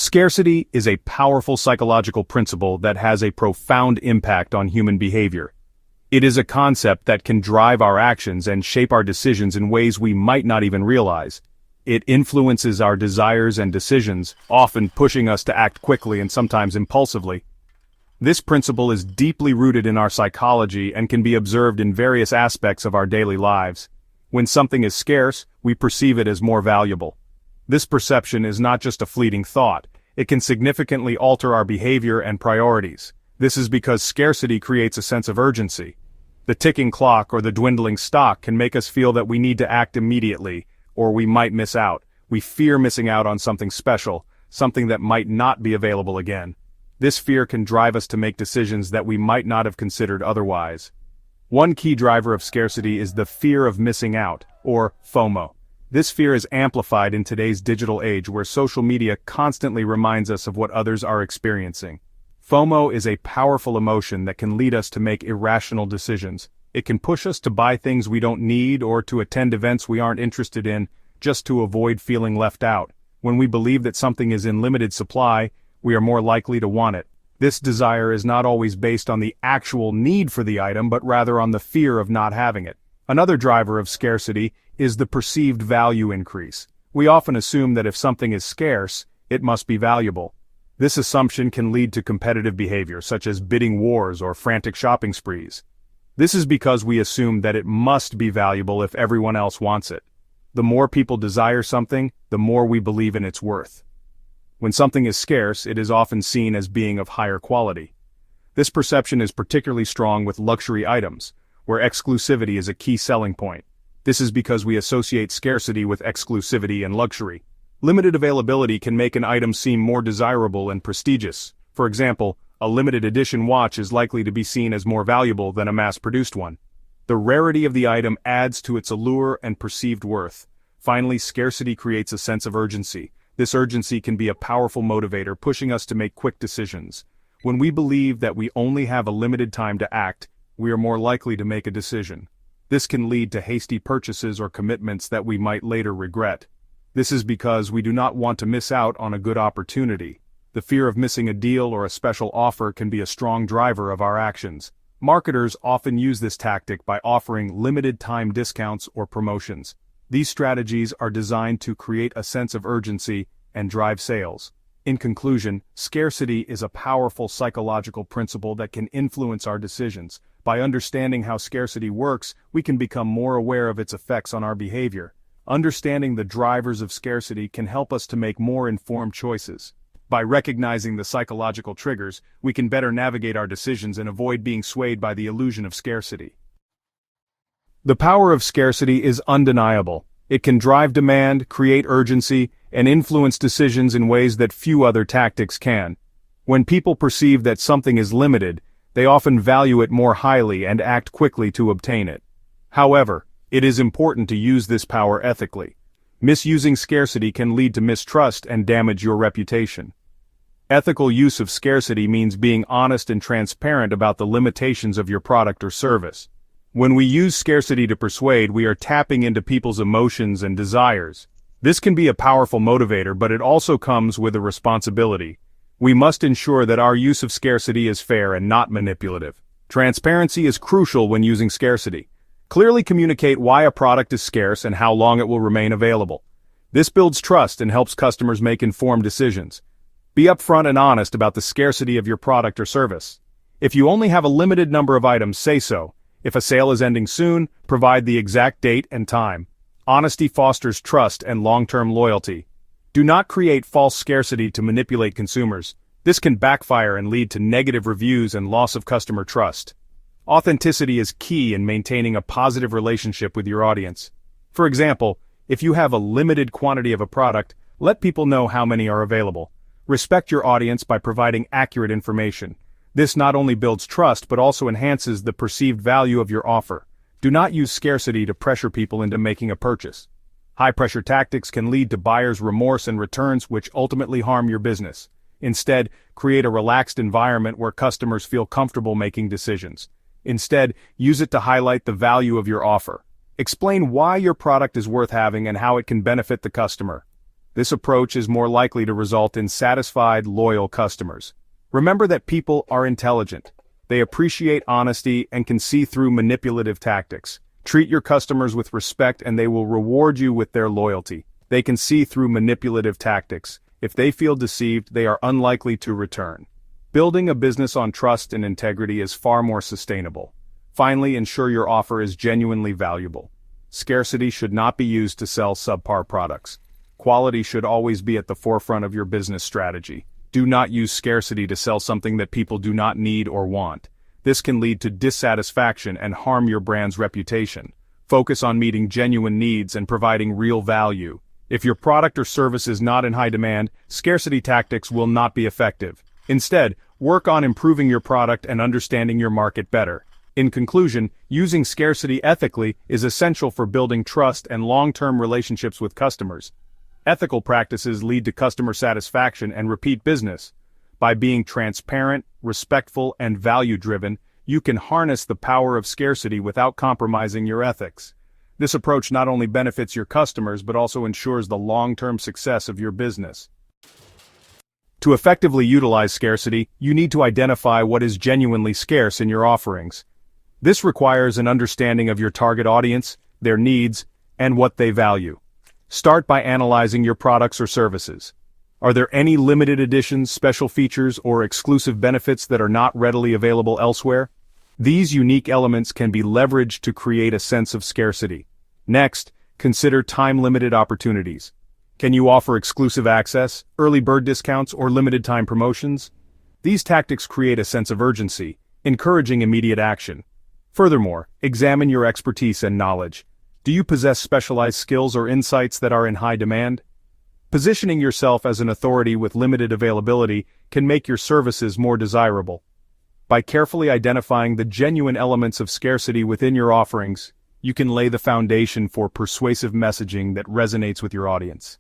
Scarcity is a powerful psychological principle that has a profound impact on human behavior. It is a concept that can drive our actions and shape our decisions in ways we might not even realize. It influences our desires and decisions, often pushing us to act quickly and sometimes impulsively. This principle is deeply rooted in our psychology and can be observed in various aspects of our daily lives. When something is scarce, we perceive it as more valuable. This perception is not just a fleeting thought. It can significantly alter our behavior and priorities. This is because scarcity creates a sense of urgency. The ticking clock or the dwindling stock can make us feel that we need to act immediately, or we might miss out. We fear missing out on something special, something that might not be available again. This fear can drive us to make decisions that we might not have considered otherwise. One key driver of scarcity is the fear of missing out, or FOMO. This fear is amplified in today's digital age where social media constantly reminds us of what others are experiencing. FOMO is a powerful emotion that can lead us to make irrational decisions. It can push us to buy things we don't need or to attend events we aren't interested in, just to avoid feeling left out. When we believe that something is in limited supply, we are more likely to want it. This desire is not always based on the actual need for the item, but rather on the fear of not having it. Another driver of scarcity is the perceived value increase. We often assume that if something is scarce, it must be valuable. This assumption can lead to competitive behavior, such as bidding wars or frantic shopping sprees. This is because we assume that it must be valuable if everyone else wants it. The more people desire something, the more we believe in its worth. When something is scarce, it is often seen as being of higher quality. This perception is particularly strong with luxury items, where exclusivity is a key selling point. This is because we associate scarcity with exclusivity and luxury. Limited availability can make an item seem more desirable and prestigious. For example, a limited edition watch is likely to be seen as more valuable than a mass-produced one. The rarity of the item adds to its allure and perceived worth. Finally, scarcity creates a sense of urgency. This urgency can be a powerful motivator, pushing us to make quick decisions. When we believe that we only have a limited time to act, we are more likely to make a decision. This can lead to hasty purchases or commitments that we might later regret. This is because we do not want to miss out on a good opportunity. The fear of missing a deal or a special offer can be a strong driver of our actions. Marketers often use this tactic by offering limited-time discounts or promotions. These strategies are designed to create a sense of urgency and drive sales. In conclusion, scarcity is a powerful psychological principle that can influence our decisions. By understanding how scarcity works, we can become more aware of its effects on our behavior. Understanding the drivers of scarcity can help us to make more informed choices. By recognizing the psychological triggers, we can better navigate our decisions and avoid being swayed by the illusion of scarcity. The power of scarcity is undeniable. It can drive demand, create urgency, and influence decisions in ways that few other tactics can. When people perceive that something is limited, they often value it more highly and act quickly to obtain it. However, it is important to use this power ethically. Misusing scarcity can lead to mistrust and damage your reputation. Ethical use of scarcity means being honest and transparent about the limitations of your product or service. When we use scarcity to persuade, we are tapping into people's emotions and desires. This can be a powerful motivator, but it also comes with a responsibility. We must ensure that our use of scarcity is fair and not manipulative. Transparency is crucial when using scarcity. Clearly communicate why a product is scarce and how long it will remain available. This builds trust and helps customers make informed decisions. Be upfront and honest about the scarcity of your product or service. If you only have a limited number of items, say so. If a sale is ending soon, provide the exact date and time. Honesty fosters trust and long-term loyalty. Do not create false scarcity to manipulate consumers. This can backfire and lead to negative reviews and loss of customer trust. Authenticity is key in maintaining a positive relationship with your audience. For example, if you have a limited quantity of a product, let people know how many are available. Respect your audience by providing accurate information. This not only builds trust but also enhances the perceived value of your offer. Do not use scarcity to pressure people into making a purchase. High-pressure tactics can lead to buyer's remorse and returns, which ultimately harm your business. Instead, create a relaxed environment where customers feel comfortable making decisions. Instead, use it to highlight the value of your offer. Explain why your product is worth having and how it can benefit the customer. This approach is more likely to result in satisfied, loyal customers. Remember that people are intelligent. They appreciate honesty and can see through manipulative tactics. Treat your customers with respect and they will reward you with their loyalty. They can see through manipulative tactics. If they feel deceived, they are unlikely to return. Building a business on trust and integrity is far more sustainable. Finally, ensure your offer is genuinely valuable. Scarcity should not be used to sell subpar products. Quality should always be at the forefront of your business strategy. Do not use scarcity to sell something that people do not need or want. This can lead to dissatisfaction and harm your brand's reputation. Focus on meeting genuine needs and providing real value. If your product or service is not in high demand, scarcity tactics will not be effective. Instead, work on improving your product and understanding your market better. In conclusion, using scarcity ethically is essential for building trust and long-term relationships with customers. Ethical practices lead to customer satisfaction and repeat business. By being transparent, respectful, and value-driven, you can harness the power of scarcity without compromising your ethics. This approach not only benefits your customers but also ensures the long-term success of your business. To effectively utilize scarcity, you need to identify what is genuinely scarce in your offerings. This requires an understanding of your target audience, their needs, and what they value. Start by analyzing your products or services. Are there any limited editions, special features, or exclusive benefits that are not readily available elsewhere? These unique elements can be leveraged to create a sense of scarcity. Next, consider time-limited opportunities. Can you offer exclusive access, early bird discounts, or limited-time promotions? These tactics create a sense of urgency, encouraging immediate action. Furthermore, examine your expertise and knowledge. Do you possess specialized skills or insights that are in high demand? Positioning yourself as an authority with limited availability can make your services more desirable. By carefully identifying the genuine elements of scarcity within your offerings, you can lay the foundation for persuasive messaging that resonates with your audience.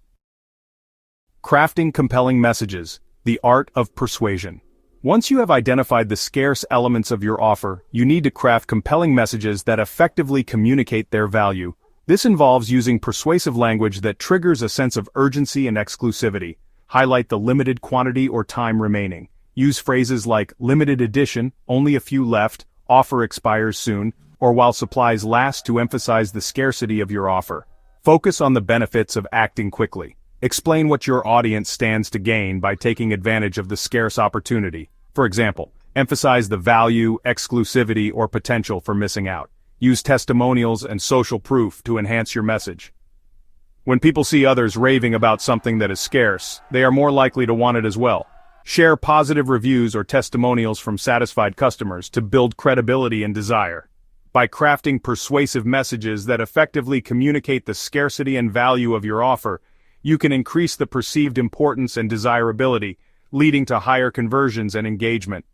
Crafting compelling messages, the art of persuasion. Once you have identified the scarce elements of your offer, you need to craft compelling messages that effectively communicate their value. This involves using persuasive language that triggers a sense of urgency and exclusivity. Highlight the limited quantity or time remaining. Use phrases like limited edition, only a few left, offer expires soon, or while supplies last to emphasize the scarcity of your offer. Focus on the benefits of acting quickly. Explain what your audience stands to gain by taking advantage of the scarce opportunity. For example, emphasize the value, exclusivity, or potential for missing out. Use testimonials and social proof to enhance your message. When people see others raving about something that is scarce, they are more likely to want it as well. Share positive reviews or testimonials from satisfied customers to build credibility and desire. By crafting persuasive messages that effectively communicate the scarcity and value of your offer, you can increase the perceived importance and desirability, leading to higher conversions and engagement.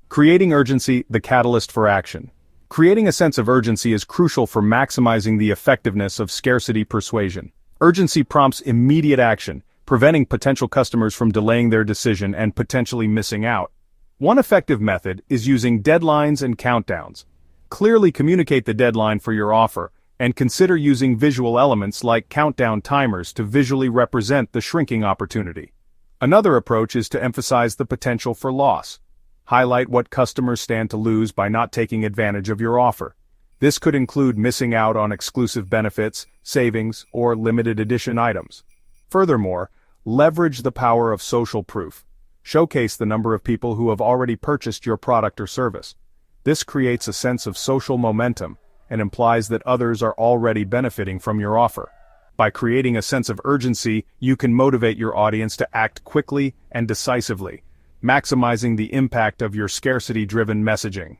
Creating urgency, the catalyst for action. Creating a sense of urgency is crucial for maximizing the effectiveness of scarcity persuasion. Urgency prompts immediate action, preventing potential customers from delaying their decision and potentially missing out. One effective method is using deadlines and countdowns. Clearly communicate the deadline for your offer, and consider using visual elements like countdown timers to visually represent the shrinking opportunity. Another approach is to emphasize the potential for loss. Highlight what customers stand to lose by not taking advantage of your offer. This could include missing out on exclusive benefits, savings, or limited edition items. Furthermore, leverage the power of social proof. Showcase the number of people who have already purchased your product or service. This creates a sense of social momentum and implies that others are already benefiting from your offer. By creating a sense of urgency, you can motivate your audience to act quickly and decisively, maximizing the impact of your scarcity-driven messaging.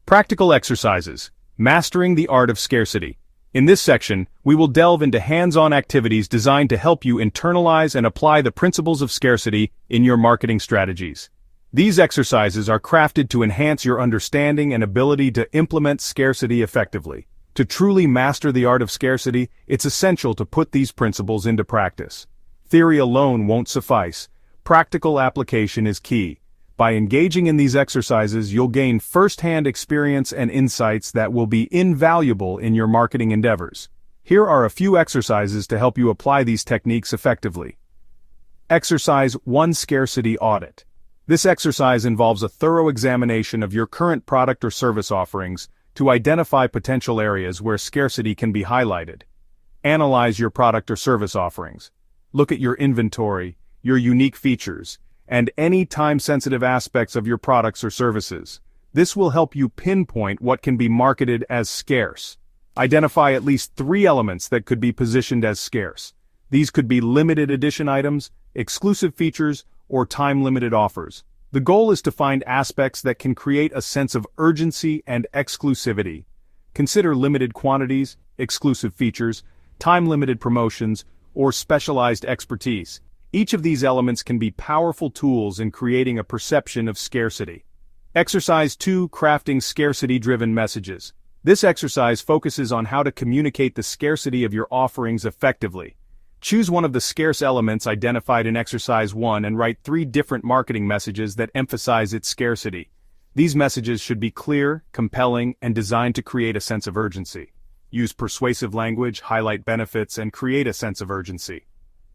Practical exercises. Mastering the art of scarcity. In this section, we will delve into hands-on activities designed to help you internalize and apply the principles of scarcity in your marketing strategies. These exercises are crafted to enhance your understanding and ability to implement scarcity effectively. To truly master the art of scarcity, it's essential to put these principles into practice. Theory alone won't suffice. Practical application is key. By engaging in these exercises, you'll gain first-hand experience and insights that will be invaluable in your marketing endeavors. Here are a few exercises to help you apply these techniques effectively. Exercise 1: Scarcity Audit. This exercise involves a thorough examination of your current product or service offerings to identify potential areas where scarcity can be highlighted. Analyze your product or service offerings. Look at your inventory, your unique features, and any time-sensitive aspects of your products or services. This will help you pinpoint what can be marketed as scarce. Identify at least 3 elements that could be positioned as scarce. These could be limited edition items, exclusive features, or time-limited offers. The goal is to find aspects that can create a sense of urgency and exclusivity. Consider limited quantities, exclusive features, time-limited promotions, or specialized expertise. Each of these elements can be powerful tools in creating a perception of scarcity. Exercise 2: Crafting Scarcity-Driven Messages. This exercise focuses on how to communicate the scarcity of your offerings effectively. Choose one of the scarce elements identified in Exercise 1 and write 3 different marketing messages that emphasize its scarcity. These messages should be clear, compelling, and designed to create a sense of urgency. Use persuasive language, highlight benefits, and create a sense of urgency.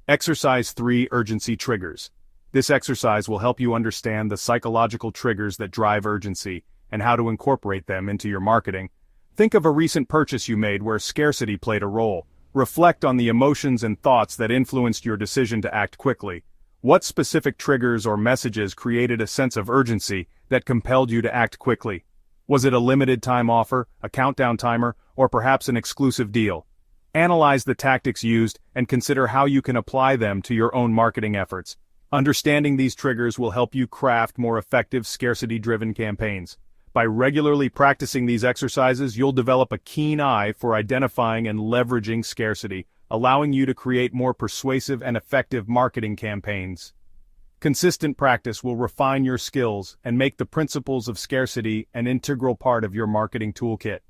Exercise 3: Urgency Triggers. This exercise will help you understand the psychological triggers that drive urgency and how to incorporate them into your marketing. Think of a recent purchase you made where scarcity played a role. Reflect on the emotions and thoughts that influenced your decision to act quickly. What specific triggers or messages created a sense of urgency that compelled you to act quickly? Was it a limited time offer, a countdown timer, or perhaps an exclusive deal? Analyze the tactics used and consider how you can apply them to your own marketing efforts. Understanding these triggers will help you craft more effective scarcity-driven campaigns. By regularly practicing these exercises, you'll develop a keen eye for identifying and leveraging scarcity, allowing you to create more persuasive and effective marketing campaigns. Consistent practice will refine your skills and make the principles of scarcity an integral part of your marketing toolkit.